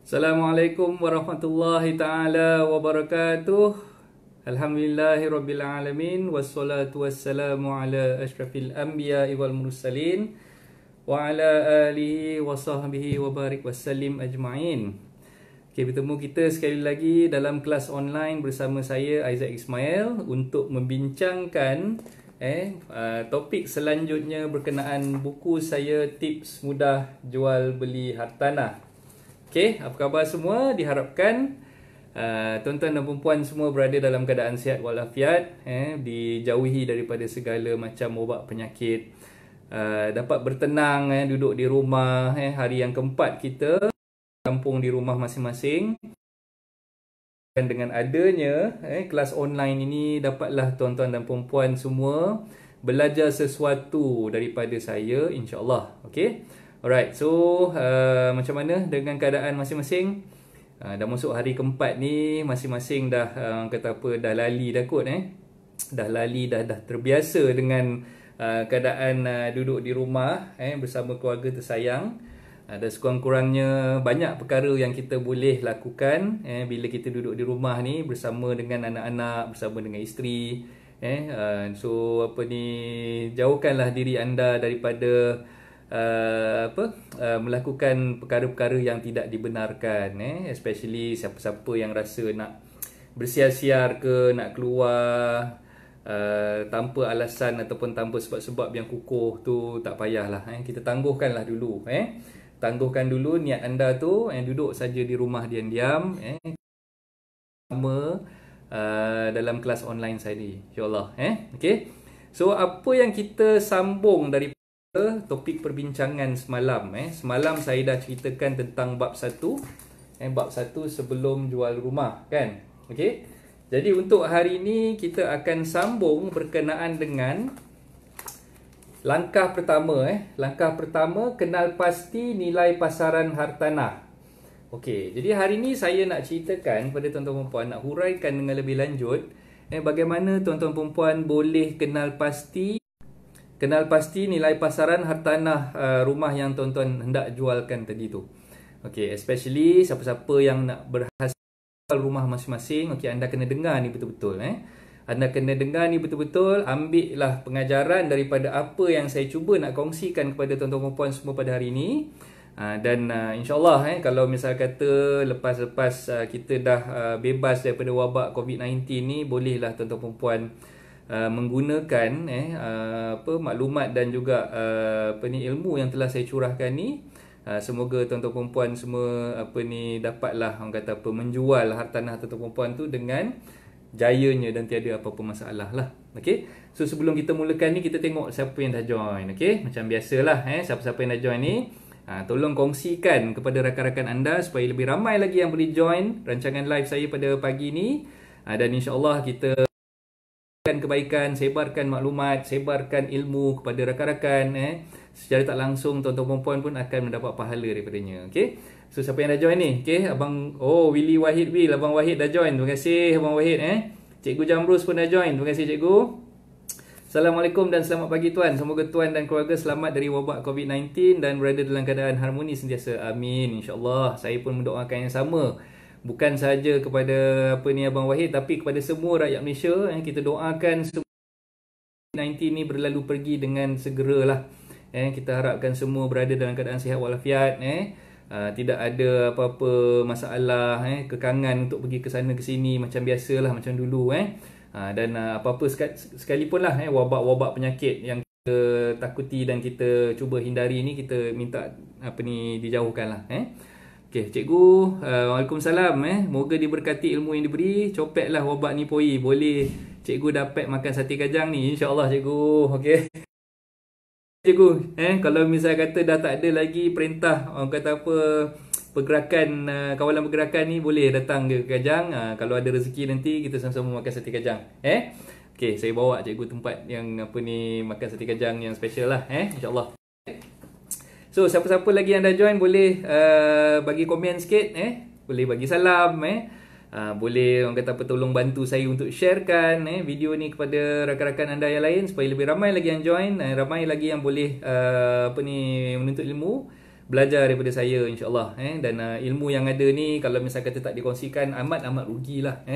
Assalamualaikum warahmatullahi taala wabarakatuh. Alhamdulillahirabbil alamin wassalatu wassalamu ala asyrafil anbiya'i wal mursalin wa ala alihi wa sahbihi wa barik wasallim ajma'in. Okey, bertemu kita sekali lagi dalam kelas online bersama saya Aizat Ismail untuk membincangkan topik selanjutnya berkenaan buku saya Tips Mudah Jual Beli Hartanah. Okey, apa khabar semua? Diharapkan tuan-tuan dan puan semua berada dalam keadaan sihat walafiat, dijauhi daripada segala macam wabak penyakit, dapat bertenang, duduk di rumah. Hari yang keempat kita kampung di rumah masing-masing. Dan dengan adanya kelas online ini, dapatlah tuan-tuan dan puan semua belajar sesuatu daripada saya, insya-Allah. Okey. Alright, so macam mana dengan keadaan masing-masing? Dah masuk hari keempat ni, masing-masing dah kata apa, dah lali dah kot dah lali, dah terbiasa dengan keadaan duduk di rumah bersama keluarga tersayang. Dan sekurang-kurangnya banyak perkara yang kita boleh lakukan bila kita duduk di rumah ni bersama dengan anak-anak, bersama dengan isteri. So apa ni, jauhkanlah diri anda daripada melakukan perkara-perkara yang tidak dibenarkan, especially siapa-siapa yang rasa nak bersiar-siar ke, nak keluar tanpa alasan ataupun tanpa sebab-sebab yang kukuh tu, tak payahlah. Kita tangguhkanlah dulu, tangguhkan dulu niat anda tu, duduk saja di rumah diam-diam sama dalam kelas online saya ni, insya-Allah. Okey. So apa yang kita sambung dari topik perbincangan semalam. Semalam saya dah ceritakan tentang bab 1. Bab 1 sebelum jual rumah, kan? Okey. Jadi untuk hari ini kita akan sambung berkenaan dengan langkah pertama. Langkah pertama, kenal pasti nilai pasaran hartanah. Okey. Jadi hari ini saya nak ceritakan kepada tuan-tuan dan puan, nak huraikan dengan lebih lanjut bagaimana tuan-tuan dan puan boleh kenal pasti nilai pasaran hartanah rumah yang tuan-tuan hendak jualkan tadi tu. Okey, especially siapa-siapa yang nak berhasil jual rumah masing-masing, okey, anda kena dengar ni betul-betul. Anda kena dengar ni betul-betul, ambillah pengajaran daripada apa yang saya cuba nak kongsikan kepada tuan-tuan dan puan semua pada hari ini. Dan insya-Allah kalau misal kata lepas kita dah bebas daripada wabak COVID-19 ni, bolehlah tuan-tuan dan puan menggunakan maklumat dan juga ilmu yang telah saya curahkan ni. Semoga tuan-tuan puan semua dapatlah orang kata menjual hartanah tuan-tuan puan tu dengan jayanya dan tiada apa-apa masalah lah. Okey. So sebelum kita mulakan ni, kita tengok siapa yang dah join. Okey, macam biasalah siapa-siapa yang dah join ni, tolong kongsikan kepada rakan-rakan anda supaya lebih ramai lagi yang boleh join rancangan live saya pada pagi ni. Dan insya-Allah kita kebaikan, sebarkan maklumat, sebarkan ilmu kepada rakan-rakan. Secara tak langsung tuan-tuan puan pun akan mendapat pahala daripadanya. Okey. So siapa yang dah join ni? Okey, abang Willy Wahid Will, abang Wahid dah join. Terima kasih abang Wahid. Cikgu Jamrus pun dah join. Terima kasih cikgu. Assalamualaikum dan selamat pagi tuan. Semoga tuan dan keluarga selamat dari wabak COVID-19 dan berada dalam keadaan harmoni sentiasa. Amin, insya-Allah. Saya pun mendoakan yang sama. Bukan sahaja kepada abang Wahid, tapi kepada semua rakyat Malaysia. Kita doakan semua COVID-19 ni berlalu pergi dengan segeralah. Kita harapkan semua berada dalam keadaan sihat walafiat. Tidak ada apa-apa masalah, kekangan untuk pergi ke sana ke sini macam biasalah, macam dulu. Dan apa-apa sekalipun lah wabak-wabak penyakit yang kita takuti dan kita cuba hindari ni, kita minta dijauhkan lah. Okey, cikgu, waalaikumsalam. Moga diberkati ilmu yang diberi, copetlah wabak ni poi. Boleh cikgu dapat makan sate kajang ni, insya-Allah cikgu. Okey. Cikgu, kalau misal kata dah tak ada lagi perintah, orang kata pergerakan, kawalan pergerakan ni, boleh datang ke Kajang. Kalau ada rezeki nanti kita sama-sama makan sate kajang. Okey, saya bawa cikgu tempat yang makan sate kajang yang special lah, insya-Allah. So siapa-siapa lagi yang dah join, boleh bagi komen sikit, boleh bagi salam, boleh orang kata tolong bantu saya untuk sharekan video ni kepada rakan-rakan anda yang lain supaya lebih ramai lagi yang join, ramai lagi yang boleh menuntut ilmu belajar daripada saya insya-Allah dan ilmu yang ada ni kalau misal kata tak dikongsikan amat rugilah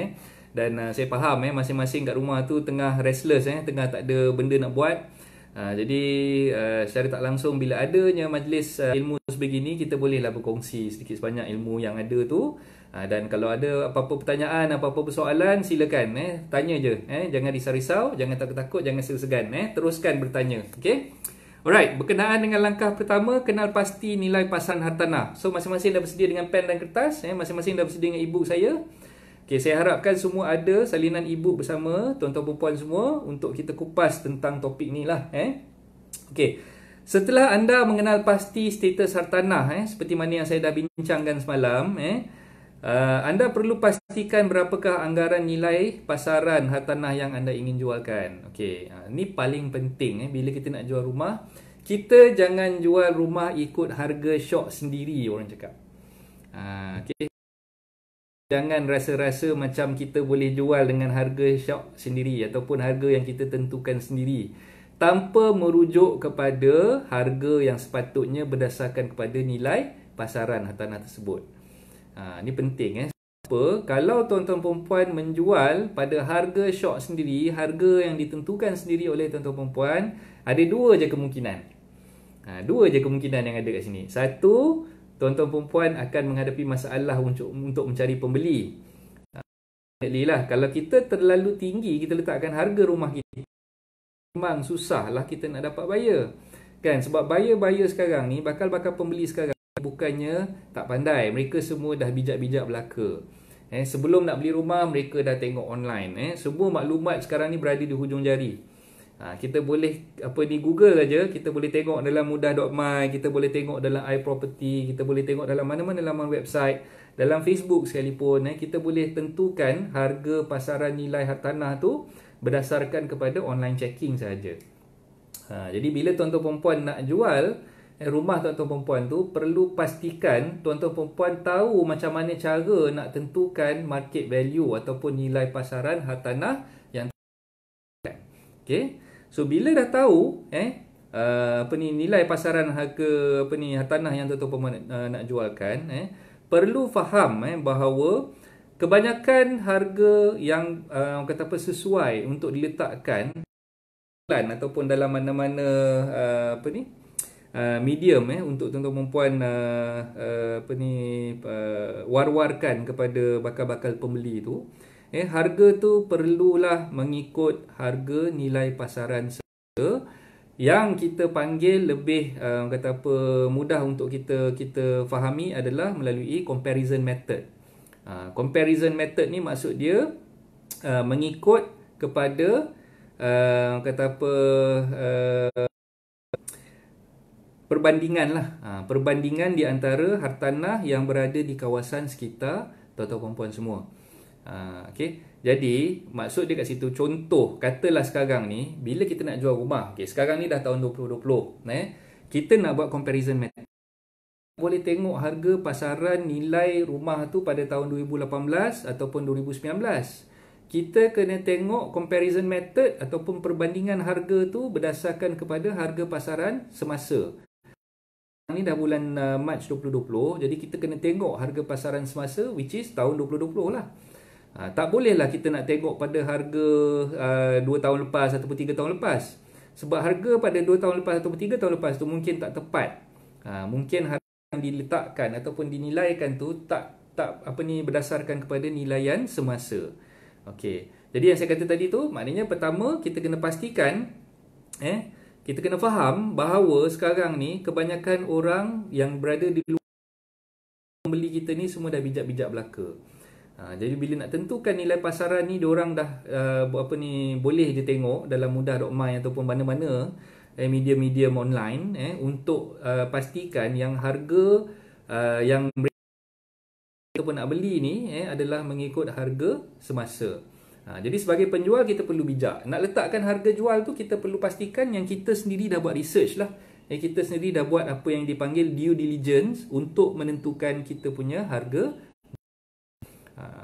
dan saya faham masing-masing kat rumah tu tengah restless tengah tak ada benda nak buat. Jadi secara tak langsung bila adanya majlis ilmu sebegini kita bolehlah berkongsi sedikit sebanyak ilmu yang ada tu. Dan kalau ada apa-apa pertanyaan, apa-apa persoalan silakan tanya je jangan risau-risau, jangan takut-takut, jangan segan-segan teruskan bertanya. Okey. Alright, berkenaan dengan langkah pertama, kenal pasti nilai pasaran hartanah. So masing-masing dah bersedia dengan pen dan kertas masing-masing dah bersedia dengan e-book saya. Okay, saya harapkan semua ada salinan e-book bersama tuan-tuan perempuan semua untuk kita kupas tentang topik ni lah Okay. Setelah anda mengenal pasti status hartanah seperti mana yang saya dah bincangkan semalam anda perlu pastikan berapakah anggaran nilai pasaran hartanah yang anda ingin jualkan. Okey, ni paling penting bila kita nak jual rumah, kita jangan jual rumah ikut harga syok sendiri orang cakap. Okey. Jangan rasa-rasa macam kita boleh jual dengan harga syok sendiri ataupun harga yang kita tentukan sendiri tanpa merujuk kepada harga yang sepatutnya berdasarkan kepada nilai pasaran hartanah tersebut. Ini penting Sebab kalau tuan-tuan perempuan menjual pada harga syok sendiri, harga yang ditentukan sendiri oleh tuan-tuan perempuan, ada dua je kemungkinan. Dua je kemungkinan yang ada kat sini. Satu, tuan-tuan perempuan akan menghadapi masalah untuk mencari pembeli. Lah, kalau kita terlalu tinggi kita letakkan harga rumah kita, memang susahlah kita nak dapat buyer. Kan, sebab buyer-buyer sekarang ni, bakal pembeli sekarang bukannya tak pandai, mereka semua dah bijak-bijak belaka. Sebelum nak beli rumah mereka dah tengok online. Semua maklumat sekarang ni berada di hujung jari. Kita boleh Google aja, kita boleh tengok dalam mudah.my, kita boleh tengok dalam iProperty, kita boleh tengok dalam mana-mana laman website, dalam Facebook sekalipun kita boleh tentukan harga pasaran nilai hartanah tu berdasarkan kepada online checking saja. Jadi bila tuan-tuan perempuan nak jual rumah tuan-tuan perempuan tu, perlu pastikan tuan-tuan perempuan tahu macam mana cara nak tentukan market value ataupun nilai pasaran hartanah yang okay. So bila dah tahu nilai pasaran harga hartanah yang tuan-tuan perempuan nak jualkan, perlu faham bahawa kebanyakan harga yang sesuai untuk diletakkan ataupun dalam mana-mana medium untuk tuan-tuan perempuan war-warkan kepada bakal-bakal pembeli tu, harga tu perlulah mengikut harga nilai pasaran semasa yang kita panggil lebih mudah untuk kita fahami adalah melalui comparison method. Comparison method ni maksud dia mengikut kepada perbandingan lah. Perbandingan di antara hartanah yang berada di kawasan sekitar tuan-tuan perempuan semua. Okay. Jadi maksud dia kat situ, contoh katalah sekarang ni bila kita nak jual rumah, sekarang ni dah tahun 2020, kita nak buat comparison method. Boleh tengok harga pasaran nilai rumah tu pada tahun 2018 ataupun 2019. Kita kena tengok comparison method ataupun perbandingan harga tu berdasarkan kepada harga pasaran semasa. Ini dah bulan Mac 2020, jadi kita kena tengok harga pasaran semasa, which is tahun 2020 lah. Tak bolehlah kita nak tengok pada harga 2 tahun lepas ataupun 3 tahun lepas. Sebab harga pada 2 tahun lepas ataupun 3 tahun lepas tu mungkin tak tepat. Mungkin harga yang diletakkan ataupun dinilaikan tu tak berdasarkan kepada nilaian semasa. Okey. Jadi yang saya kata tadi tu, maknanya pertama kita kena pastikan kita kena faham bahawa sekarang ni kebanyakan orang yang berada di luar pembeli kita ni semua dah bijak-bijak belaka. Jadi bila nak tentukan nilai pasaran ni, diorang dah boleh je tengok dalam mudah.my ataupun mana-mana media-media online untuk pastikan yang harga yang mereka ataupun nak beli ni adalah mengikut harga semasa. Jadi sebagai penjual kita perlu bijak. Nak letakkan harga jual tu kita perlu pastikan yang kita sendiri dah buat research lah. Kita sendiri dah buat apa yang dipanggil due diligence untuk menentukan kita punya harga.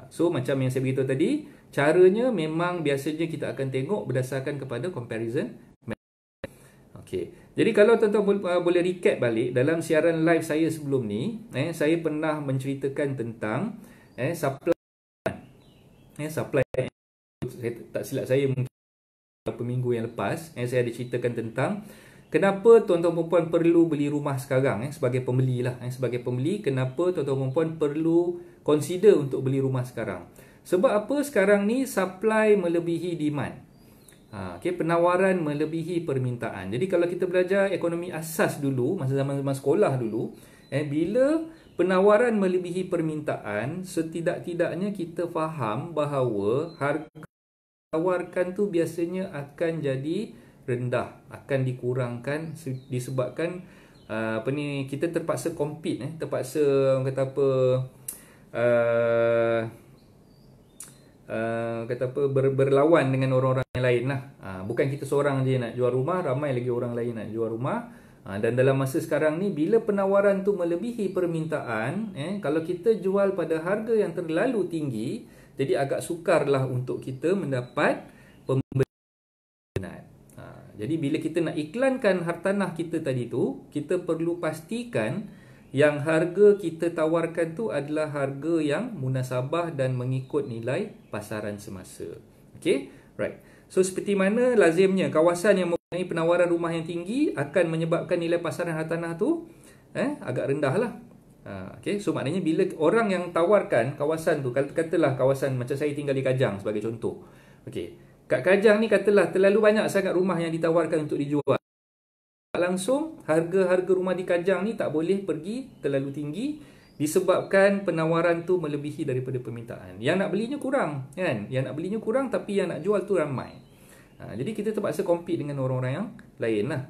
So macam yang saya beritahu tadi, caranya memang biasanya kita akan tengok berdasarkan kepada comparison. Okey. Jadi kalau tuan-tuan boleh recap balik dalam siaran live saya sebelum ni, saya pernah menceritakan tentang supply supply. Saya tak silap saya mungkin beberapa minggu yang lepas, saya ada ceritakan tentang kenapa tuan-tuan perempuan perlu beli rumah sekarang, sebagai pembeli lah. Sebagai pembeli, kenapa tuan-tuan perempuan perlu consider untuk beli rumah sekarang. Sebab apa sekarang ni supply melebihi demand. Penawaran melebihi permintaan. Jadi kalau kita belajar ekonomi asas dulu, masa zaman-zaman sekolah dulu, bila penawaran melebihi permintaan, setidak-tidaknya kita faham bahawa harga tawarkan tu biasanya akan jadi rendah, akan dikurangkan disebabkan kita terpaksa compete, terpaksa kata apa berlawan dengan orang-orang yang lain lah. Bukan kita seorang je nak jual rumah, ramai lagi orang lain nak jual rumah. Dan dalam masa sekarang ni, bila penawaran tu melebihi permintaan, kalau kita jual pada harga yang terlalu tinggi, jadi agak sukarlah untuk kita mendapat pembeli. Jadi bila kita nak iklankan hartanah kita tadi tu, kita perlu pastikan yang harga kita tawarkan tu adalah harga yang munasabah dan mengikut nilai pasaran semasa. Okay, right. So seperti mana lazimnya kawasan yang mempunyai penawaran rumah yang tinggi akan menyebabkan nilai pasaran hartanah tu agak rendah lah. Okay, so maknanya bila orang yang tawarkan kawasan tu, katalah kawasan macam saya tinggal di Kajang sebagai contoh. Okay, kat Kajang ni katalah terlalu banyak sangat rumah yang ditawarkan untuk dijual. Langsung harga-harga rumah di Kajang ni tak boleh pergi terlalu tinggi disebabkan penawaran tu melebihi daripada permintaan. Yang nak belinya kurang, kan? Yang nak belinya kurang tapi yang nak jual tu ramai. Jadi kita terpaksa compete dengan orang-orang yang lain lah.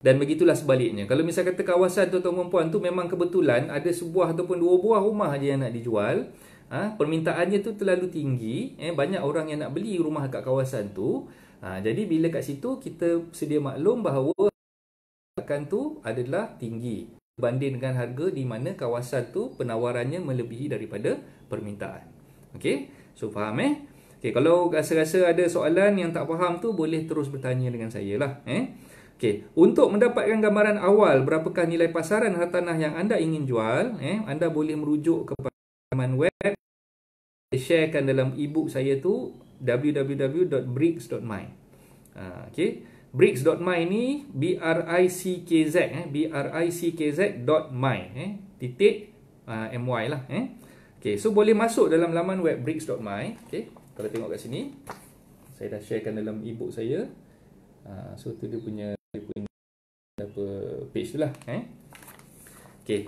Dan begitulah sebaliknya. Kalau misal kata kawasan tuan-tuan perempuan tu memang kebetulan ada sebuah ataupun dua buah rumah je yang nak dijual, permintaannya tu terlalu tinggi, banyak orang yang nak beli rumah kat kawasan tu. Jadi bila kat situ kita sedia maklum bahawa harga tu adalah tinggi berbanding dengan harga di mana kawasan tu penawarannya melebihi daripada permintaan. Okey, so faham Okey, kalau rasa-rasa ada soalan yang tak faham tu boleh terus bertanya dengan saya lah. Okey, untuk mendapatkan gambaran awal berapakah nilai pasaran hartanah yang anda ingin jual, anda boleh merujuk kepada laman web. Saya sharekan dalam e-book saya tu www.bricks.my. Okay, bricks.my ni brickz brickz.my .my lah. Okay, so boleh masuk dalam laman web bricks.my. Okay, kalau tengok kat sini saya dah sharekan dalam e-book saya. So tu dia punya apa page tu lah. Okay,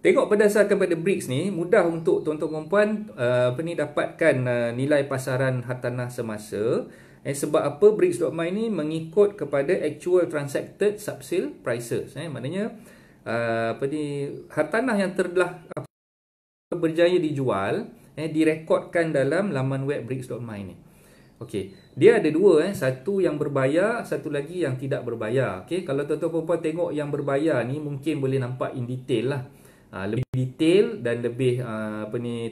tengok berdasarkan pada Bricks ni, mudah untuk tuan-tuan perempuan dapatkan nilai pasaran hartanah semasa. Sebab apa? Bricks.my ni mengikut kepada actual transacted subsale prices. Maknanya hartanah yang telah berjaya dijual direkodkan dalam laman web Bricks.my ni. Okey, dia ada dua, satu yang berbayar, satu lagi yang tidak berbayar. Okey, kalau tuan-tuan perempuan tengok yang berbayar ni mungkin boleh nampak in detail lah. Lebih detail dan lebih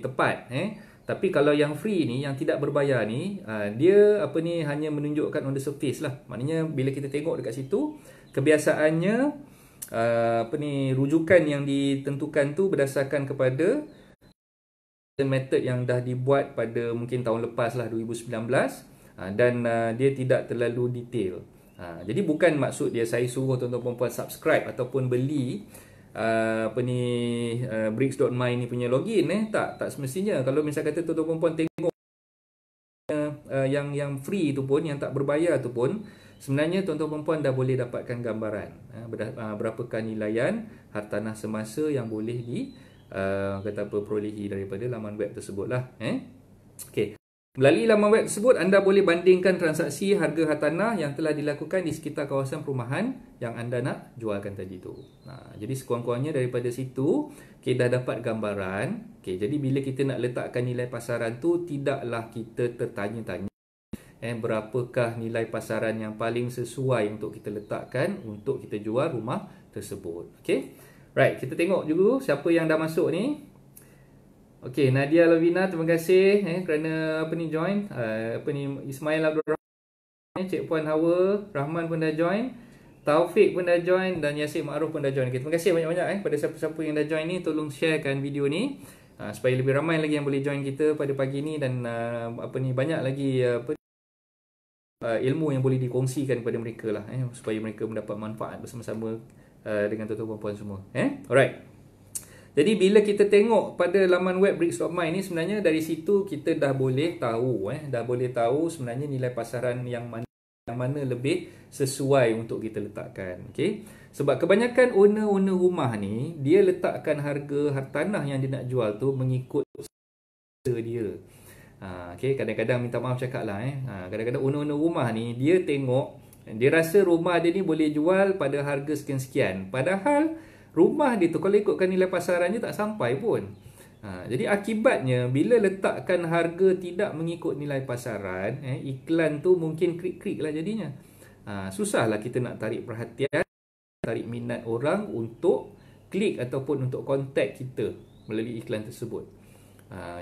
tepat. Tapi kalau yang free ni, yang tidak berbayar ni, dia hanya menunjukkan on the surface lah. Maknanya bila kita tengok dekat situ, kebiasaannya rujukan yang ditentukan tu berdasarkan kepada method yang dah dibuat pada mungkin tahun lepas lah, 2019, dan dia tidak terlalu detail. Jadi bukan maksud dia saya suruh tuan-tuan perempuan subscribe ataupun beli bricks.my ni punya login. Tak semestinya. Kalau misal kata tuan-tuan perempuan tengok yang free tu pun, yang tak berbayar tu pun, sebenarnya tuan-tuan perempuan dah boleh dapatkan gambaran berapakah nilaian hartanah semasa yang boleh perolehi daripada laman web tersebut lah. Okey, melalui laman web tersebut anda boleh bandingkan transaksi harga hartanah yang telah dilakukan di sekitar kawasan perumahan yang anda nak jualkan tadi tu. Jadi sekurang-kurangnya daripada situ kita dah dapat gambaran. Okey, jadi bila kita nak letakkan nilai pasaran tu, tidaklah kita tertanya-tanya berapakah nilai pasaran yang paling sesuai untuk kita letakkan untuk kita jual rumah tersebut. Okey. Right, kita tengok dulu siapa yang dah masuk ni. Okey, Nadia Lovina, terima kasih kerana join. Ismail Abdul Rahman, Cik Puan Hawa, Rahman pun dah join, Taufik pun dah join, dan Yasir Ma'ruf pun dah join. Okay, terima kasih banyak-banyak pada siapa-siapa yang dah join ni. Tolong sharekan video ni supaya lebih ramai lagi yang boleh join kita pada pagi ni. Dan banyak lagi ilmu yang boleh dikongsikan kepada mereka lah, supaya mereka mendapat manfaat bersama-sama dengan tuan-tuan puan semua. Alright. Jadi bila kita tengok pada laman web Bricks.my ni, sebenarnya dari situ kita dah boleh tahu sebenarnya nilai pasaran yang mana lebih sesuai untuk kita letakkan. Okey. Sebab kebanyakan owner rumah ni, dia letakkan harga tanah yang dia nak jual tu mengikut dia. Okey, kadang-kadang minta maaf cakap lah kadang-kadang owner rumah ni dia tengok, dia rasa rumah dia ni boleh jual pada harga sekian-sekian, padahal rumah dia tu kalau ikutkan nilai pasarannya tak sampai pun. Jadi akibatnya bila letakkan harga tidak mengikut nilai pasaran, iklan tu mungkin krik-krik lah jadinya. Susahlah kita nak tarik perhatian, tarik minat orang untuk klik ataupun untuk kontak kita melalui iklan tersebut.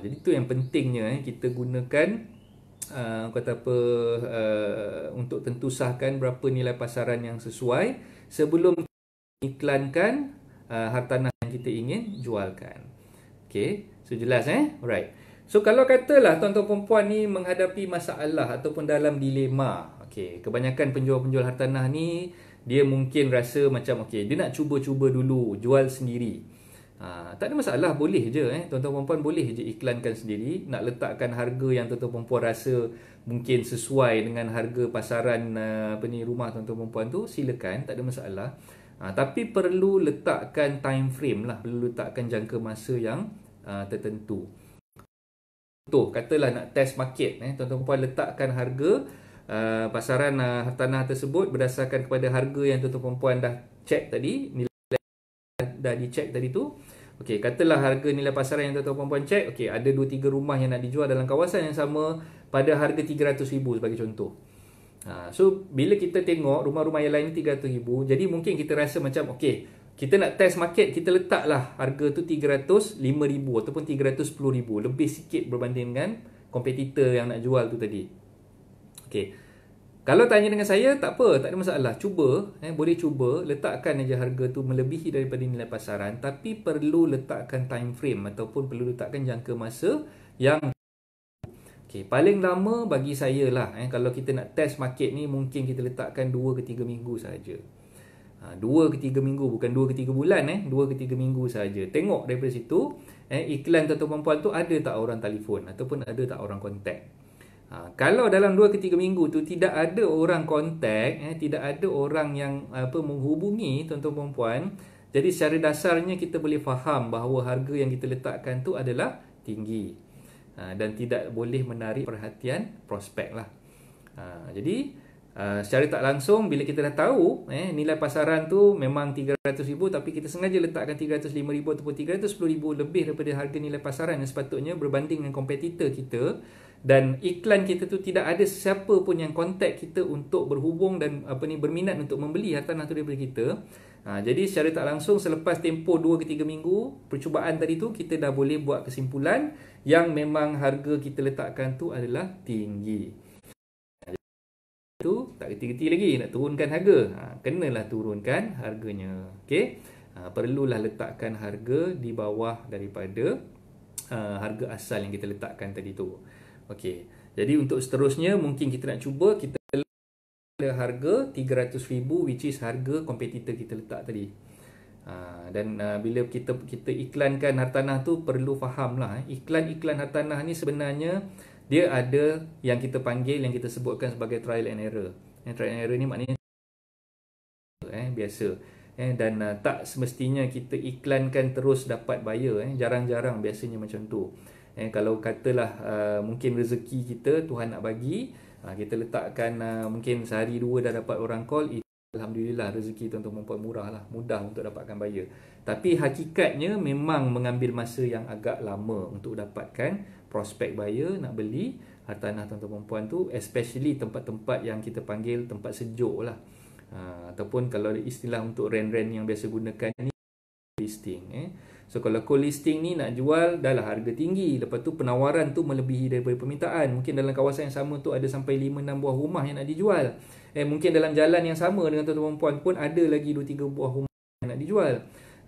Jadi tu yang pentingnya kita gunakan untuk tentusahkan berapa nilai pasaran yang sesuai sebelum iklankan hartanah yang kita ingin jualkan. Okay, so jelas Alright. So kalau katalah tuan-tuan perempuan ni menghadapi masalah ataupun dalam dilema, okay, kebanyakan penjual-penjual hartanah ni dia mungkin rasa macam dia nak cuba-cuba dulu jual sendiri. Tak ada masalah, boleh je tuan-tuan perempuan boleh je iklankan sendiri, nak letakkan harga yang tuan-tuan perempuan rasa mungkin sesuai dengan harga pasaran rumah tuan-tuan perempuan tu, silakan, tak ada masalah. Tapi perlu letakkan time frame lah, perlu letakkan jangka masa yang tertentu. Contoh, katalah nak test market, tuan-tuan perempuan letakkan harga pasaran hartanah tersebut berdasarkan kepada harga yang tuan-tuan perempuan dah check tadi, nilai dah dicek tadi tu. Okey, katalah harga nilai pasaran yang tuan-tuan perempuan check, okey, ada 2-3 rumah yang nak dijual dalam kawasan yang sama pada harga RM300,000 sebagai contoh. So bila kita tengok rumah-rumah yang lain RM300,000, jadi mungkin kita rasa macam okey, kita nak test market, kita letaklah harga tu RM305,000 ataupun RM310,000, lebih sikit berbanding dengan kompetitor yang nak jual tu tadi. Okey, kalau tanya dengan saya, tak apa, tak ada masalah, cuba, boleh cuba letakkan aja harga tu melebihi daripada nilai pasaran, tapi perlu letakkan time frame ataupun perlu letakkan jangka masa yang paling lama bagi saya lah, kalau kita nak test market ni, mungkin kita letakkan 2 ke 3 minggu saja. 2 ke 3 minggu, bukan 2 ke 3 bulan 2 ke 3 minggu saja. Tengok daripada situ, iklan tuan-tuan perempuan tu ada tak orang telefon ataupun ada tak orang kontak. Kalau dalam 2 ke 3 minggu tu tidak ada orang kontak, tidak ada orang yang menghubungi tuan-tuan perempuan, jadi secara dasarnya kita boleh faham bahawa harga yang kita letakkan tu adalah tinggi. Dan tidak boleh menarik perhatian prospek lah. Jadi secara tak langsung bila kita dah tahu nilai pasaran tu memang RM300,000, tapi kita sengaja letakkan RM305,000 ataupun RM310,000 lebih daripada harga nilai pasaran yang sepatutnya berbanding dengan kompetitor kita, dan iklan kita tu tidak ada siapa pun yang kontak kita untuk berhubung dan berminat untuk membeli hartanah tu daripada kita. Jadi secara tak langsung selepas tempoh 2 ke 3 minggu percubaan tadi tu, kita dah boleh buat kesimpulan yang memang harga kita letakkan tu adalah tinggi. Tu tak geti-geti lagi nak turunkan harga, kenalah turunkan harganya. Okey, perlulah letakkan harga di bawah daripada harga asal yang kita letakkan tadi tu. Okey, jadi untuk seterusnya mungkin kita nak cuba kita harga RM300,000, which is harga kompetitor kita letak tadi. Dan bila kita iklankan hartanah tu, perlu faham lah, iklan-iklan hartanah ni sebenarnya dia ada yang kita panggil, yang kita sebutkan sebagai trial and error. Trial and error ni maknanya biasa. Dan tak semestinya kita iklankan terus dapat buyer. Jarang-jarang biasanya macam tu. Kalau katalah mungkin rezeki kita Tuhan nak bagi, kita letakkan mungkin sehari dua dah dapat orang call, alhamdulillah, rezeki tuan-tuan perempuan murah lah, mudah untuk dapatkan buyer. Tapi hakikatnya memang mengambil masa yang agak lama untuk dapatkan prospek buyer nak beli hartanah tuan-tuan perempuan tu, especially tempat-tempat yang kita panggil tempat sejuk lah, ataupun kalau istilah untuk rent-rent yang biasa gunakan ni listing. So kalau co-listing ni nak jual dah lah harga tinggi, lepas tu penawaran tu melebihi daripada permintaan. Mungkin dalam kawasan yang sama tu ada sampai 5-6 buah rumah yang nak dijual. Mungkin dalam jalan yang sama dengan tuan-tuan perempuan pun ada lagi 2-3 buah rumah yang nak dijual.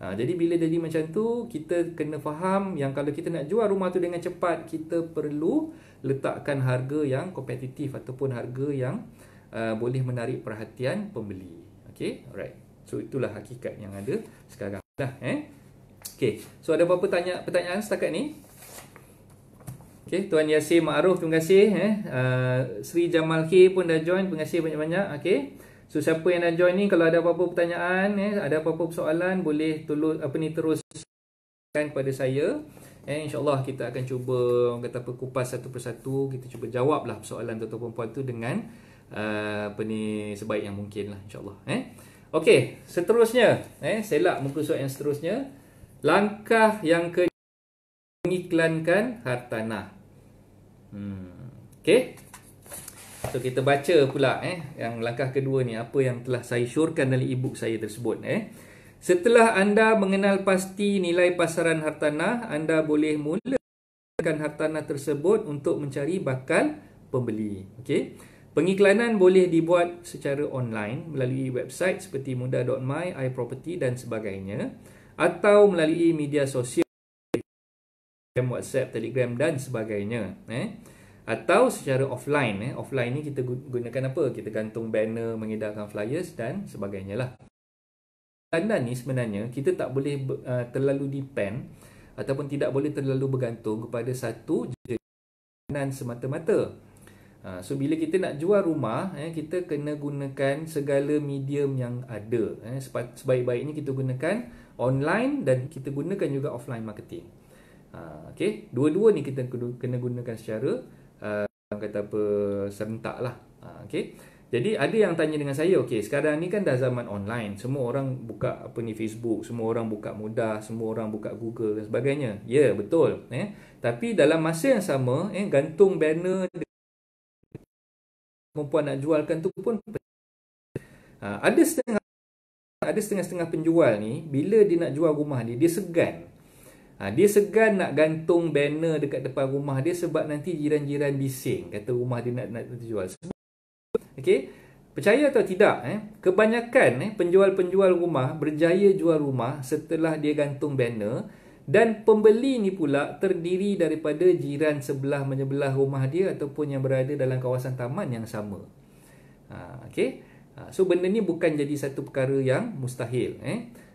Jadi bila jadi macam tu, kita kena faham yang kalau kita nak jual rumah tu dengan cepat, kita perlu letakkan harga yang kompetitif ataupun harga yang boleh menarik perhatian pembeli. Okay, alright. So itulah hakikat yang ada sekarang dah. Okay, so ada apa-apa pertanyaan setakat ni? Okay, Tuan Yasir Ma'ruf, terima kasih. Sri Jamal K pun dah join, terima kasih banyak-banyak. Okay, so siapa yang dah join ni, kalau ada apa-apa pertanyaan, ada apa-apa persoalan, boleh teruskan pada saya. InsyaAllah kita akan cuba kupas satu persatu. Kita cuba jawablah persoalan tuan-tuan perempuan tu dengan sebaik yang mungkin lah, insyaAllah. Okey, seterusnya, selak muka surat yang seterusnya. Langkah yang kedua, mengiklankan hartanah. Okey, so kita baca pula yang langkah kedua ni, apa yang telah saya syorkan dalam e-book saya tersebut. Setelah anda mengenal pasti nilai pasaran hartanah, anda boleh mulakan hartanah tersebut untuk mencari bakal pembeli. Okey, pengiklanan boleh dibuat secara online melalui website seperti mudah.my, iProperty dan sebagainya, atau melalui media sosial, WhatsApp, Telegram dan sebagainya. Atau secara offline. Offline ni kita gunakan apa? Kita gantung banner, mengedarkan flyers dan sebagainya lah. Pengiklanan ni sebenarnya kita tak boleh terlalu depend ataupun tidak boleh terlalu bergantung kepada satu jalanan semata-mata. So bila kita nak jual rumah, kita kena gunakan segala medium yang ada. Sebaik-baiknya kita gunakan online dan kita gunakan juga offline marketing. Okay, dua-dua ni kita kena gunakan secara serentak lah. Okay, jadi ada yang tanya dengan saya, okay, sekarang ni kan dah zaman online, semua orang buka Facebook, semua orang buka Mudah, semua orang buka Google dan sebagainya. Ya, betul. Tapi dalam masa yang sama, gantung banner perempuan nak jualkan tu pun ada setengah penjual ni, bila dia nak jual rumah dia segan. Dia segan nak gantung banner dekat depan rumah dia sebab nanti jiran-jiran bising kata rumah dia nak dijual. Okey, percaya atau tidak, kebanyakan penjual-penjual rumah berjaya jual rumah setelah dia gantung banner, dan pembeli ni pula terdiri daripada jiran sebelah menyebelah rumah dia ataupun yang berada dalam kawasan taman yang sama. Okey, so benda ni bukan jadi satu perkara yang mustahil.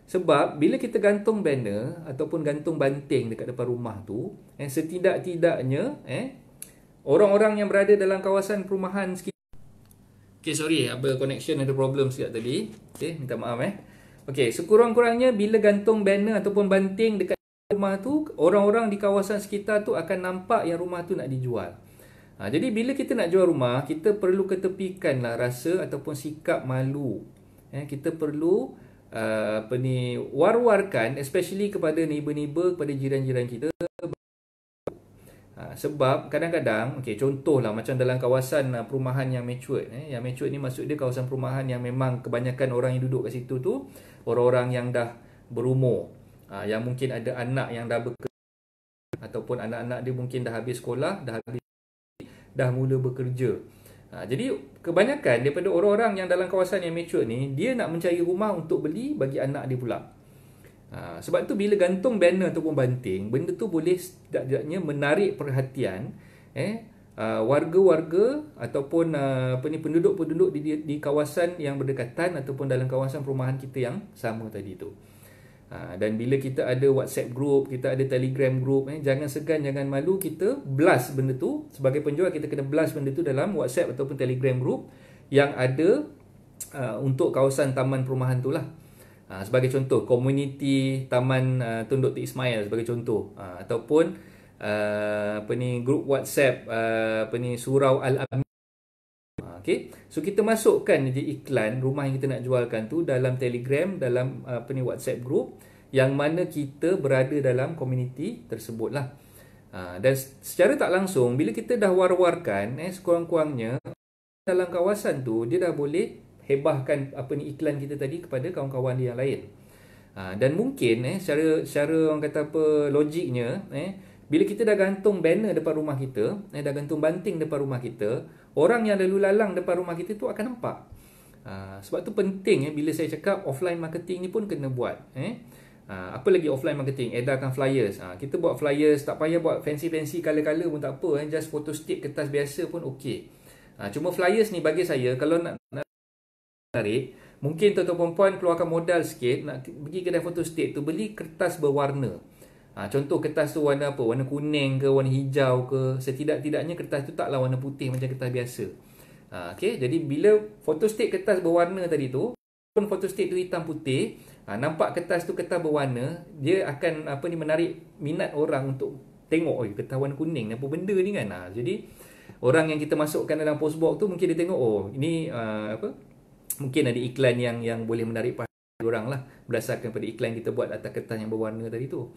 Sebab bila kita gantung banner ataupun gantung banting dekat depan rumah tu, setidak-tidaknya orang-orang yang berada dalam kawasan perumahan sekitar. Okay, sorry, apa connection ada problem sekejap tadi. Okay, minta maaf. Okay, sekurang-kurangnya bila gantung banner ataupun banting dekat rumah tu, orang-orang di kawasan sekitar tu akan nampak yang rumah tu nak dijual. Jadi bila kita nak jual rumah, kita perlu ketepikanlah rasa ataupun sikap malu. Kita perlu war-warkan, especially kepada neighbor-neighbor, kepada jiran-jiran kita. Sebab kadang-kadang, okay, contohlah macam dalam kawasan perumahan yang matured. Yang matured ni maksud dia kawasan perumahan yang memang kebanyakan orang yang duduk kat situ tu orang-orang yang dah berumur, yang mungkin ada anak yang dah bekerja, ataupun anak-anak dia mungkin dah habis sekolah, dah mula bekerja. Jadi kebanyakan daripada orang-orang yang dalam kawasan yang matured ni, dia nak mencari rumah untuk beli bagi anak dia pula. Sebab tu bila gantung banner ataupun banting, benda tu boleh setidaknya menarik perhatian warga-warga ataupun penduduk-penduduk di kawasan yang berdekatan ataupun dalam kawasan perumahan kita yang sama tadi tu. Dan bila kita ada WhatsApp group, kita ada Telegram group, jangan segan, jangan malu, kita blast benda tu. Sebagai penjual, kita kena blast benda tu dalam WhatsApp ataupun Telegram group yang ada untuk kawasan taman perumahan tu lah. Sebagai contoh, komuniti Taman Tun Dr. Ismail sebagai contoh, ataupun grup WhatsApp Surau Al-Amin. Okay, so kita masukkan je iklan rumah yang kita nak jualkan tu dalam Telegram, dalam WhatsApp group yang mana kita berada dalam komuniti tersebut lah. Dan secara tak langsung, bila kita dah war-warkan, sekurang-kurangnya dalam kawasan tu dia dah boleh hebahkan iklan kita tadi kepada kawan-kawan dia yang lain. Dan mungkin secara orang kata apa logiknya, bila kita dah gantung banner depan rumah kita, dah gantung banting depan rumah kita, orang yang lalu lalang depan rumah kita tu akan nampak. Sebab tu penting bila saya cakap offline marketing ni pun kena buat. Apa lagi offline marketing? Edarkan flyers. Kita buat flyers, tak payah buat fancy-fancy colour-colour pun tak apa. Just photo stick kertas biasa pun okey. Cuma flyers ni bagi saya, kalau nak tarik, mungkin tuan-tuan perempuan keluarkan modal sikit, nak pergi kedai foto stick tu, beli kertas berwarna. Contoh kertas tu warna apa? Warna kuning ke, warna hijau ke. Setidak-tidaknya kertas tu taklah warna putih macam kertas biasa. Okay? Jadi bila foto stick kertas berwarna tadi tu, pun foto stick tu hitam putih, nampak kertas tu kertas berwarna, dia akan menarik minat orang untuk tengok, kertas warna kuning ni apa benda ni kan. Jadi orang yang kita masukkan dalam postbox tu, mungkin dia tengok, ini mungkin ada iklan yang boleh menarik perhatian orang lah, berdasarkan pada iklan kita buat atas kertas yang berwarna tadi tu.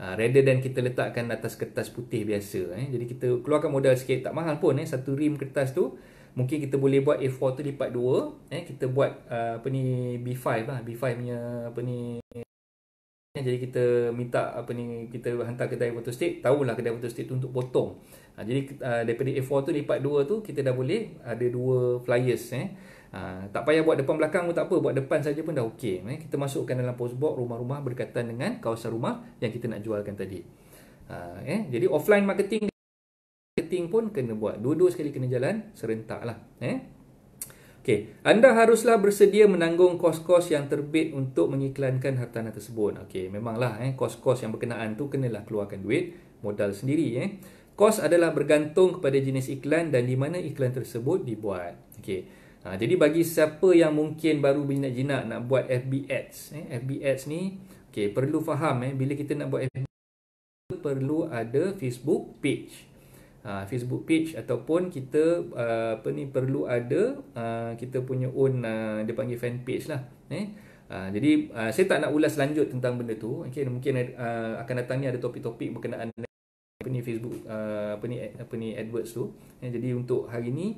Rather than kita letakkan atas kertas putih biasa. Jadi kita keluarkan modal sikit, tak mahal pun. Satu rim kertas tu mungkin kita boleh buat A4 tu lipat 2. Kita buat B5 lah, B5 punya jadi kita minta kita hantar kedai foto stick, tahulah kedai foto stick tu untuk potong. Jadi daripada A4 tu lipat 2 tu, kita dah boleh ada 2 flyers. Tak payah buat depan belakang pun tak apa, buat depan saja pun dah okey. Kita masukkan dalam postbox rumah-rumah berdekatan dengan kawasan rumah yang kita nak jualkan tadi. Jadi offline marketing pun kena buat. Dua-dua sekali kena jalan serentak lah. Okey, anda haruslah bersedia menanggung kos-kos yang terbit untuk mengiklankan hartanah tersebut. Okey, memanglah kos-kos yang berkenaan tu kenalah keluarkan duit, modal sendiri. Kos adalah bergantung kepada jenis iklan dan di mana iklan tersebut dibuat. Okey. Jadi bagi siapa yang mungkin baru berjinak-jinak nak buat FB Ads, FB Ads ni, perlu faham bila kita nak buat FB Ads, perlu ada Facebook page. Facebook page ataupun kita perlu ada kita punya own, dia panggil fan page lah. Jadi saya tak nak ulas lanjut tentang benda tu. Mungkin akan datang ni ada topik-topik berkenaan Facebook AdWords tu. Jadi untuk hari ni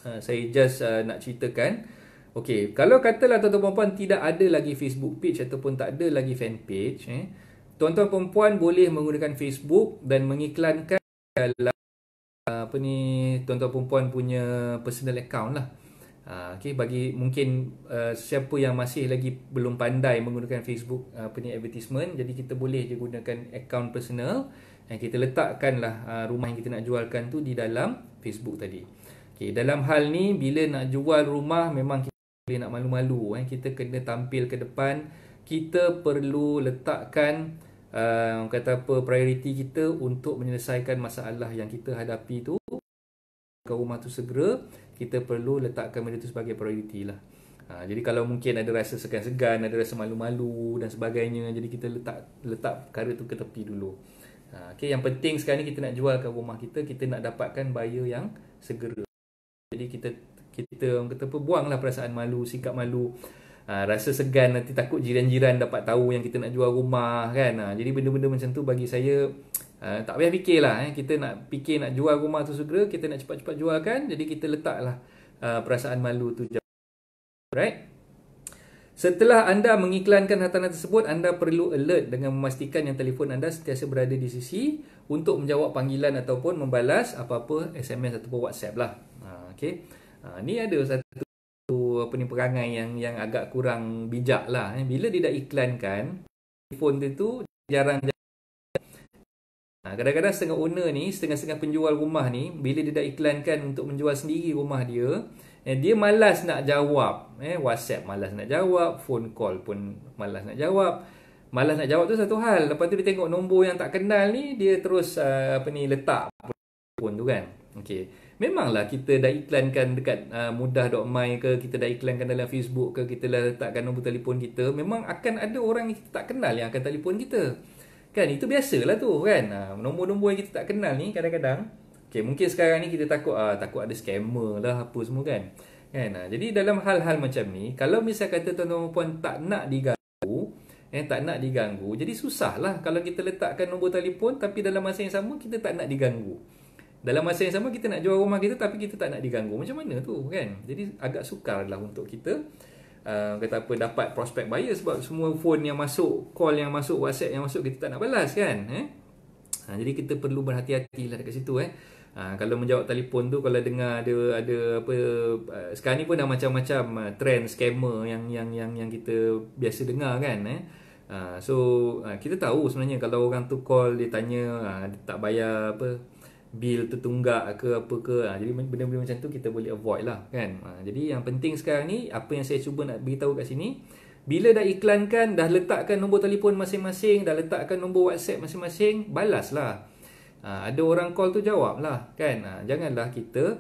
saya just nak ceritakan. Okey, kalau katalah tuan-tuan perempuan tidak ada lagi Facebook page ataupun tak ada lagi fan page, tuan-tuan perempuan boleh menggunakan Facebook dan mengiklankan dalam tuan-tuan perempuan punya personal account lah. Okey, bagi mungkin siapa yang masih lagi belum pandai menggunakan Facebook advertisement, jadi kita boleh je gunakan account personal dan kita letakkanlah rumah yang kita nak jualkan tu di dalam Facebook tadi. Okay, dalam hal ni bila nak jual rumah memang kita boleh nak malu-malu. Kita kena tampil ke depan. Kita perlu letakkan prioriti kita untuk menyelesaikan masalah yang kita hadapi tu ke rumah tu segera. Kita perlu letakkan benda tu sebagai prioriti lah. Jadi kalau mungkin ada rasa segan-segan, ada rasa malu-malu dan sebagainya, jadi kita letak perkara tu ke tepi dulu. Yang penting sekarang ni kita nak jualkan rumah kita, kita nak dapatkan buyer yang segera. Jadi kita orang kata apa, buanglah perasaan malu, sikap malu, rasa segan nanti takut jiran-jiran dapat tahu yang kita nak jual rumah kan. Jadi benda-benda macam tu bagi saya tak payah fikirlah. Kita nak fikir nak jual rumah tu segera, kita nak cepat-cepat jualkan, jadi kita letaklah perasaan malu tu jauh. Right? Setelah anda mengiklankan hartanah tersebut, anda perlu alert dengan memastikan yang telefon anda sentiasa berada di sisi untuk menjawab panggilan ataupun membalas apa-apa SMS ataupun WhatsApp lah. Okey. Ni ada satu perangai yang agak kurang bijak lah. Bila dia dah iklankan telefon dia tu jarang. Kadang-kadang setengah owner ni, setengah-setengah penjual rumah ni, bila dia dah iklankan untuk menjual sendiri rumah dia, dia malas nak jawab. WhatsApp malas nak jawab, phone call pun malas nak jawab. Malas nak jawab tu satu hal. Lepas tu dia tengok nombor yang tak kenal ni, dia terus letak phone tu kan. Okey. Memanglah kita dah iklankan dekat mudah.my ke, kita dah iklankan dalam Facebook ke, kita dah letakkan nombor telefon kita, memang akan ada orang yang kita tak kenal yang akan telefon kita. Kan, itu biasalah tu kan. Nombor-nombor yang kita tak kenal ni kadang-kadang, mungkin sekarang ni kita takut ada scammer lah apa semua kan. Jadi dalam hal-hal macam ni, kalau misal kata tuan-tuan puan tak nak diganggu, jadi susah lah kalau kita letakkan nombor telefon tapi dalam masa yang sama kita tak nak diganggu. Dalam masa yang sama kita nak jual rumah kita tapi kita tak nak diganggu. Macam mana tu kan? Jadi agak sukar lah untuk kita kata apa, dapat prospect buyer, sebab semua phone yang masuk, call yang masuk, WhatsApp yang masuk, kita tak nak balas kan. Jadi kita perlu berhati-hati lah dekat situ. Kalau menjawab telefon tu, kalau dengar ada apa, sekarang ni pun dah macam-macam trend scammer yang kita biasa dengar kan. So kita tahu sebenarnya kalau orang tu call, dia tanya dia tak bayar apa, bil tertunggak ke apa ke, jadi benda-benda macam tu kita boleh avoid lah kan. Jadi yang penting sekarang ni, apa yang saya cuba nak beritahu kat sini, bila dah iklankan, dah letakkan nombor telefon masing-masing, dah letakkan nombor WhatsApp masing-masing, balaslah. Ada orang call tu, jawab lah kan. Janganlah kita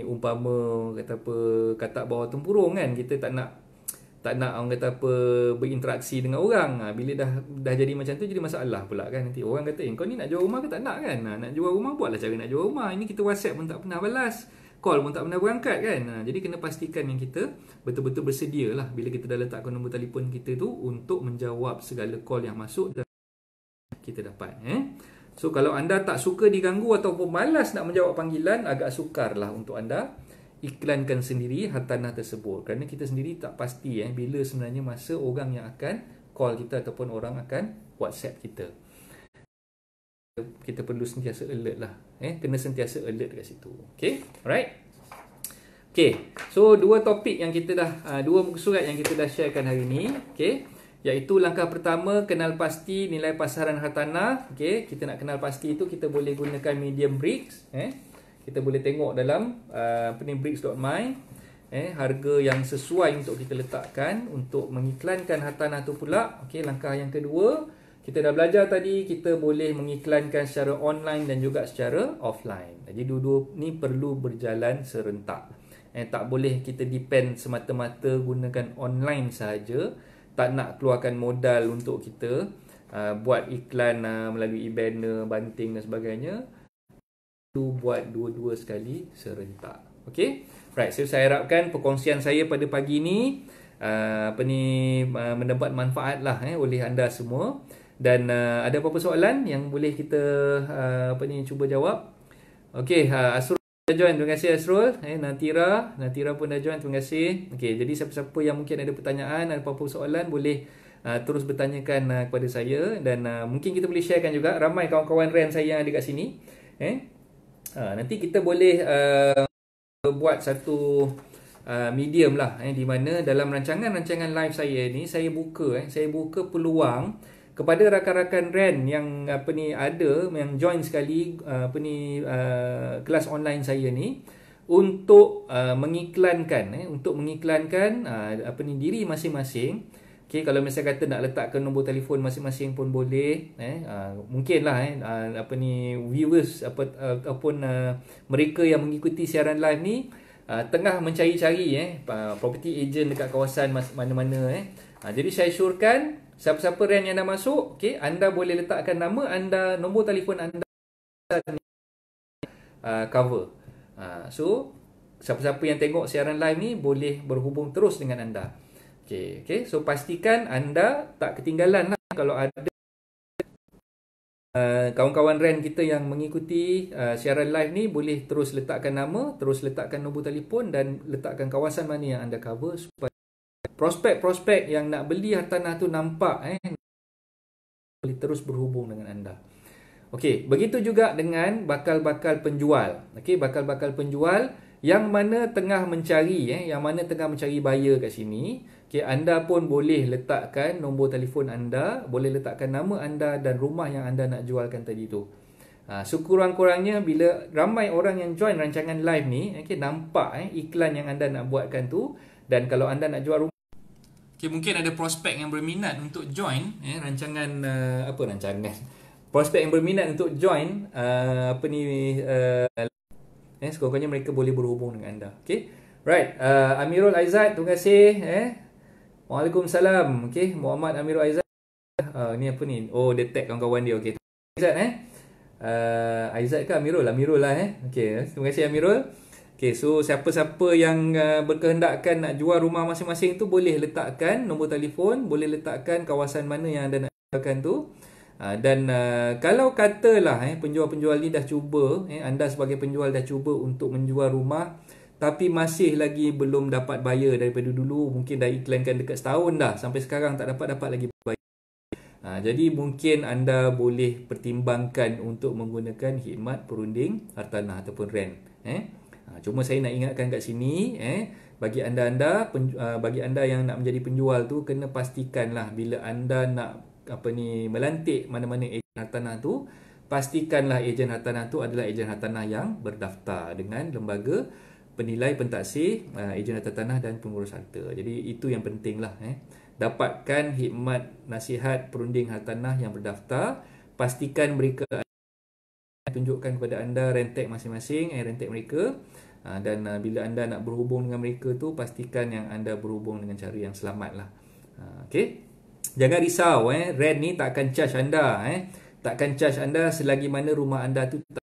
umpama kata apa, katak bawah tempurung kan. Kita tak nak orang kata apa, berinteraksi dengan orang. Bila dah jadi macam tu, jadi masalah pula kan. Nanti orang kata, kau ni nak jual rumah ke tak nak kan? Nak jual rumah, buatlah cara nak jual rumah. Ini kita WhatsApp pun tak pernah balas, call pun tak pernah berangkat kan. Jadi kena pastikan yang kita betul-betul bersedia lah bila kita dah letakkan nombor telefon kita tu untuk menjawab segala call yang masuk dan kita dapat. So kalau anda tak suka diganggu ataupun malas nak menjawab panggilan, agak sukarlah untuk anda iklankan sendiri hartanah tersebut, kerana kita sendiri tak pasti bila sebenarnya masa orang yang akan call kita ataupun orang akan WhatsApp kita. Kita perlu sentiasa alert lah. Kena sentiasa alert dekat situ. Okay, alright. Okay, so dua topik yang kita dah, dua muka surat yang kita dah sharekan hari ni. Okay, iaitu langkah pertama, kenal pasti nilai pasaran hartanah. Okay, kita nak kenal pasti itu, kita boleh gunakan medium bricks. Kita boleh tengok dalam bricks.my, harga yang sesuai untuk kita letakkan untuk mengiklankan hartanah tu pula. Okey, langkah yang kedua, kita dah belajar tadi, kita boleh mengiklankan secara online dan juga secara offline. Jadi dua-dua ni perlu berjalan serentak. Tak boleh kita depend semata-mata gunakan online sahaja, tak nak keluarkan modal untuk kita buat iklan melalui banner, banting dan sebagainya. Buat dua-dua sekali serentak. Okey, right. So saya harapkan perkongsian saya pada pagi ni mendapat manfaat lah oleh anda semua. Dan ada apa-apa soalan yang boleh kita cuba jawab? Okey, Asrul dah join, terima kasih Asrul. Natira pun dah join, terima kasih. Okey, jadi siapa-siapa yang mungkin ada pertanyaan, ada apa-apa soalan, boleh terus bertanyakan kepada saya. Dan mungkin kita boleh sharekan juga, ramai kawan-kawan RAN saya yang ada kat sini. Nanti kita boleh buat satu medium lah, di mana dalam rancangan live saya ni, saya buka peluang kepada rakan-rakan RAN yang ada, yang join sekali kelas online saya ni, untuk mengiklankan diri masing-masing. Okay, kalau misalnya kata nak letakkan nombor telefon masing-masing pun boleh. Mungkinlah viewers ataupun mereka yang mengikuti siaran live ni tengah mencari-cari property agent dekat kawasan mana-mana. Jadi saya syorkan siapa-siapa RAN yang dah masuk, okay, anda boleh letakkan nama anda, nombor telefon anda cover. So siapa-siapa yang tengok siaran live ni boleh berhubung terus dengan anda. Okay. So pastikan anda tak ketinggalan lah. Kalau ada kawan-kawan RAN kita yang mengikuti siaran live ni, boleh terus letakkan nama, terus letakkan nombor telefon dan letakkan kawasan mana yang anda cover, supaya prospek-prospek yang nak beli hartanah tu nampak boleh terus berhubung dengan anda. Okey, begitu juga dengan bakal-bakal penjual. Okey, bakal-bakal penjual yang mana tengah mencari buyer kat sini. Okay, anda pun boleh letakkan nombor telefon anda, boleh letakkan nama anda dan rumah yang anda nak jualkan tadi tu. Sekurang-kurangnya bila ramai orang yang join rancangan live ni, nampak iklan yang anda nak buatkan tu. Dan kalau anda nak jual rumah, mungkin ada prospek yang berminat untuk join prospek yang berminat untuk join sekurang-kurangnya mereka boleh berhubung dengan anda. Okay, right. Amirul Aizat, terima kasih. Waalaikumsalam. Okey, Muhammad Amirul Aizat. Ni apa ni? Oh, dia tag kawan-kawan dia. Okey. Aizat Aizat ke Amirul? Amirul lah Okey, terima kasih Amirul. Okey, so siapa-siapa yang berkehendakkan nak jual rumah masing-masing tu, boleh letakkan nombor telefon, boleh letakkan kawasan mana yang anda nak jualkan tu. Dan kalau katalah penjual-penjual ni dah cuba, anda sebagai penjual dah cuba untuk menjual rumah tapi masih lagi belum dapat bayar daripada dulu. Mungkin dah iklankan dekat setahun dah, sampai sekarang tak dapat lagi bayar. Jadi mungkin anda boleh pertimbangkan untuk menggunakan khidmat perunding hartanah ataupun rent. Cuma saya nak ingatkan kat sini, bagi anda yang nak menjadi penjual tu, kena pastikanlah bila anda nak melantik mana-mana ejen hartanah tu, pastikanlah ejen hartanah tu adalah ejen hartanah yang berdaftar dengan lembaga penilai pentaksir ejen hartanah dan pengurus harta. Jadi itu yang penting lah. Dapatkan khidmat nasihat perunding hartanah yang berdaftar. Pastikan mereka tunjukkan kepada anda rentek masing-masing, rentek mereka. Dan bila anda nak berhubung dengan mereka tu, pastikan yang anda berhubung dengan cara yang selamat lah. Okay? Jangan risau, rent ni tak akan charge anda. Tak akan charge anda selagi mana rumah anda tu tak.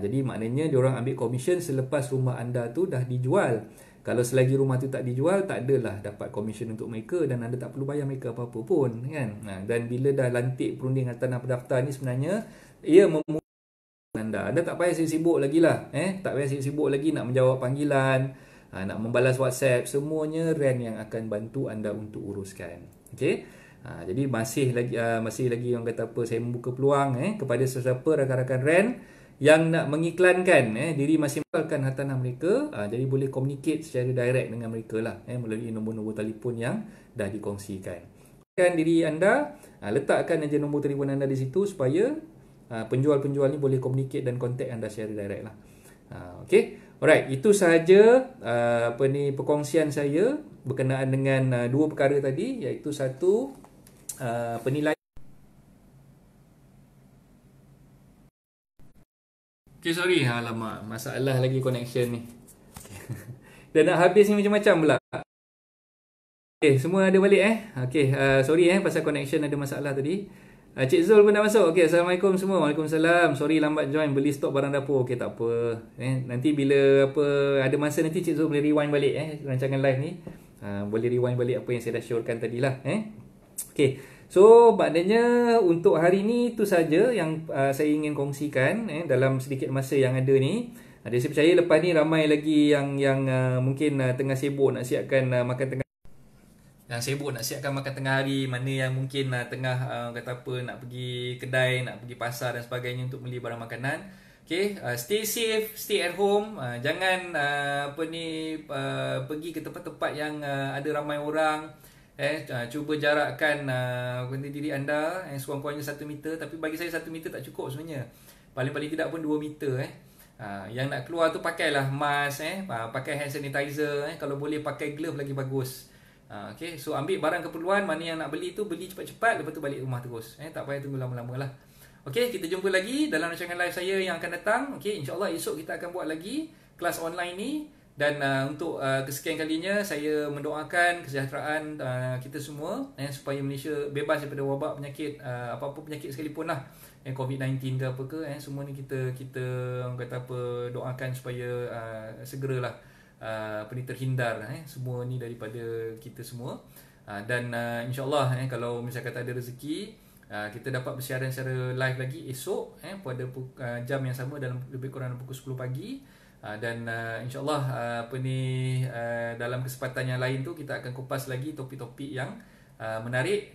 Jadi maknanya diorang ambil komisen selepas rumah anda tu dah dijual. Kalau selagi rumah tu tak dijual, tak adalah dapat komisen untuk mereka dan anda tak perlu bayar mereka apa-apa pun, kan? Dan bila dah lantik perunding hartanah berdaftar ni, sebenarnya ia memudahkan anda. Anda tak payah sibuk lagi lah. Tak payah sibuk lagi nak menjawab panggilan, nak membalas WhatsApp. Semuanya rent yang akan bantu anda untuk uruskan. Okey? Jadi masih lagi orang kata apa, saya membuka peluang kepada sesiapa rakan-rakan rent yang nak mengiklankan diri masing-masing hartanah mereka, jadi boleh communicate secara direct dengan mereka lah, melalui nombor-nombor telefon yang dah dikongsikan. Diri anda, letakkan aja nombor telefon anda di situ supaya penjual-penjual ni boleh communicate dan contact anda secara direct lah. Okay, alright, itu sahaja perkongsian saya berkenaan dengan dua perkara tadi, iaitu satu, penilaian. Okay, sorry. Alamak, masalah lagi connection ni. Dah nak habis ni macam-macam pula. Okay, semua ada balik Okay, sorry pasal connection ada masalah tadi. Cik Zul pun dah masuk. Okay, Assalamualaikum semua. Waalaikumsalam. Sorry lambat join, beli stok barang dapur. Okay, tak apa. Nanti bila ada masa nanti Cik Zul boleh rewind balik rancangan live ni. Boleh rewind balik apa yang saya dah syorkan tadilah. Okay. So, maknanya untuk hari ni itu saja yang saya ingin kongsikan dalam sedikit masa yang ada ni. Saya percaya lepas ni ramai lagi yang mungkin tengah sibuk nak siapkan makan tengah. Yang sibuk nak siapkan makan tengah hari, mana yang mungkin tengah nak pergi kedai, nak pergi pasar dan sebagainya untuk beli barang makanan. Okay, stay safe, stay at home. Jangan pergi ke tempat-tempat yang ada ramai orang. Cuba jarakkan diri anda sekurang-kurangnya 1 meter. Tapi bagi saya 1 meter tak cukup sebenarnya. Paling-paling tidak pun 2 meter. Yang nak keluar tu pakailah mask, pakai hand sanitizer, kalau boleh pakai glove lagi bagus. Okay, so ambil barang keperluan, mana yang nak beli tu beli cepat-cepat, lepas tu balik rumah terus. Tak payah tunggu lama-lama lah. Okay, kita jumpa lagi dalam rancangan live saya yang akan datang. Okay, insyaAllah esok kita akan buat lagi kelas online ni. Dan untuk kesekian kalinya saya mendoakan kesejahteraan kita semua supaya Malaysia bebas daripada wabak penyakit, apa-apa penyakit sekalipun lah, COVID-19 ke apa ke, semua ni kita orang kata apa, doakan supaya segeralah terhindar semua ni daripada kita semua. Dan insyaAllah kalau misalnya kata ada rezeki, kita dapat bersiaran secara live lagi esok pada jam yang sama dalam lebih kurang pukul 10 pagi. Dan insyaAllah dalam kesempatan yang lain tu kita akan kupas lagi topik-topik yang menarik,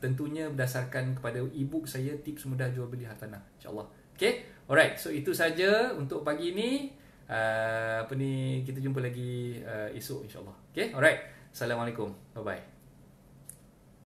tentunya berdasarkan kepada e-book saya, tips mudah jual beli hartanah, insyaAllah. Okay, alright, so itu saja untuk pagi ni. Kita jumpa lagi esok insyaAllah. Okay, alright, Assalamualaikum, bye bye.